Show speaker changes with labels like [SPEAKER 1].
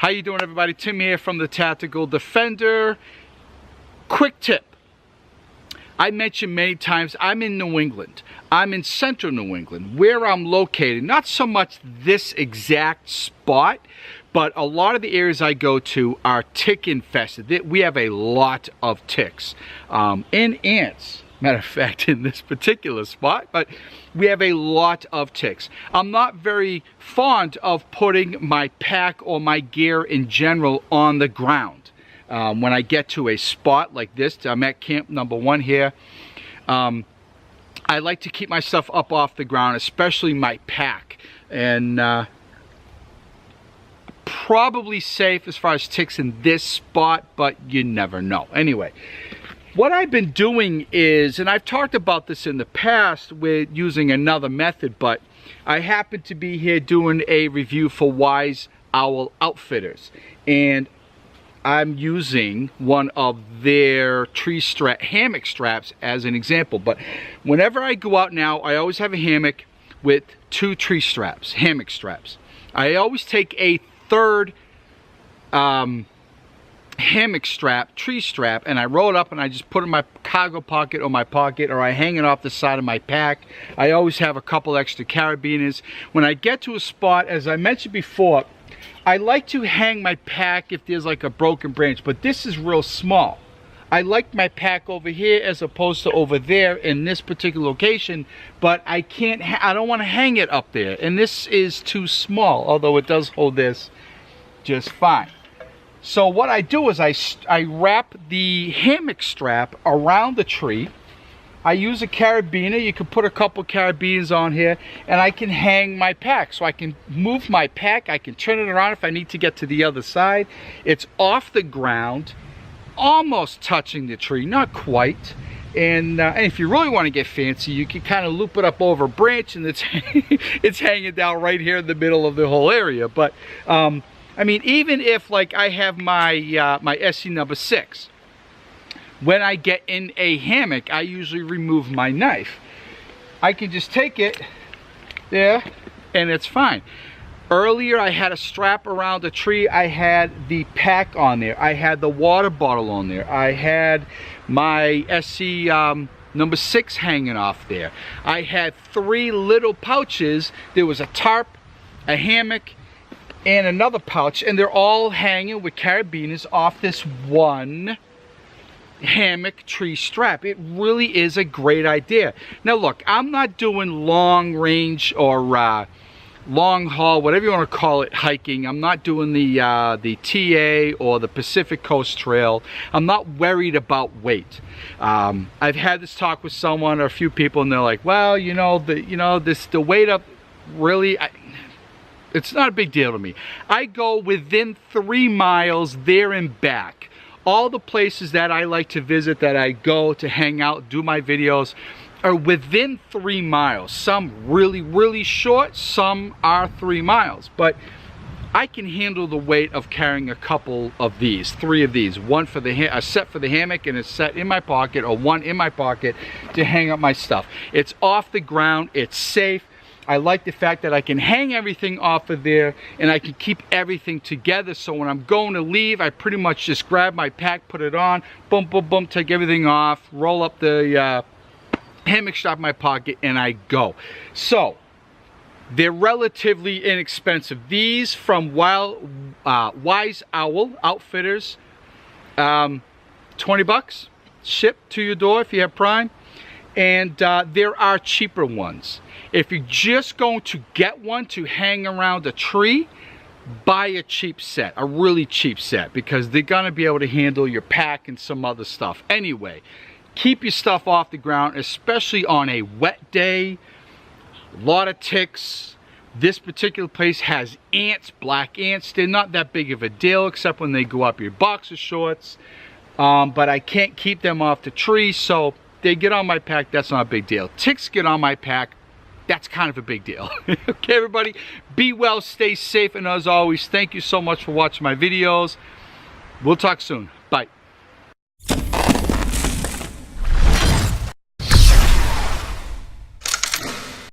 [SPEAKER 1] How you doing, everybody? Tim here from the Tactical Defender. Quick tip. I mentioned many times, I'm in New England. I'm in central New England, where I'm located. Not so much this exact spot, but a lot of the areas I go to are tick infested. We have a lot of ticks and ants. Matter of fact, in this particular spot, but we have a lot of ticks. I'm not very fond of putting my pack or my gear in general on the ground. When I get to a spot like this, I'm at camp number 1 here, I like to keep my stuff up off the ground, especially my pack. And probably safe as far as ticks in this spot, but you never know. Anyway, what I've been doing is, and I've talked about this in the past with using another method, but I happen to be here doing a review for Wise Owl Outfitters, and I'm using one of their hammock straps as an example. But whenever I go out now, I always have a hammock with 2 hammock straps. I always take a third hammock strap, tree strap, and I roll it up and I just put it in my cargo pocket or my pocket, or I hang it off the side of my pack. I always have a couple extra carabiners. When I get to a spot, as I mentioned before, I like to hang my pack if there's like a broken branch, but this is real small. I like my pack over here as opposed to over there in this particular location, but I don't want to hang it up there, and this is too small, although it does hold this just fine. So what I do is I wrap the hammock strap around the tree. I use a carabiner. You can put a couple carabiners on here, and I can hang my pack. So I can move my pack. I can turn it around if I need to get to the other side. It's off the ground, almost touching the tree, not quite. And if you really want to get fancy, you can kind of loop it up over a branch, and it's it's hanging down right here in the middle of the whole area. But I mean, even if like I have my my SC number 6, when I get in a hammock, I usually remove my knife. I can just take it there, and it's fine. Earlier, I had a strap around the tree. I had the pack on there. I had the water bottle on there. I had my SC number 6 hanging off there. I had 3 little pouches. There was a tarp, a hammock, and another pouch, and they're all hanging with carabiners off this one hammock tree strap. It really is a great idea. Now look, I'm not doing long range or long haul, whatever you want to call it, hiking. I'm not doing the TA or the Pacific Coast Trail. I'm not worried about weight. I've had this talk with someone or a few people, and they're like, well, the weight up really, it's not a big deal to me. I go within 3 miles there and back. All the places that I like to visit, that I go to hang out, do my videos, are within 3 miles. Some really, really short, some are 3 miles. But I can handle the weight of carrying a couple of these, 3 of these. One for a set for the hammock, and a set in my pocket, or one in my pocket to hang up my stuff. It's off the ground, it's safe. I like the fact that I can hang everything off of there, and I can keep everything together. So when I'm going to leave, I pretty much just grab my pack, put it on, boom, boom, boom, take everything off, roll up the hammock strap in my pocket, and I go. So they're relatively inexpensive. These from Wise Owl Outfitters, 20 bucks, shipped to your door if you have Prime. And there are cheaper ones. If you're just going to get one to hang around a tree, buy a cheap set, a really cheap set, because they're gonna be able to handle your pack and some other stuff. Anyway, keep your stuff off the ground, especially on a wet day. A lot of ticks. This particular place has ants, black ants. They're not that big of a deal, except when they go up your boxer shorts. But I can't keep them off the tree, so they get on my pack. That's not a big deal. Ticks get on my pack. That's kind of a big deal. Okay, everybody, be well, stay safe, and as always, thank you so much for watching my videos. We'll talk soon.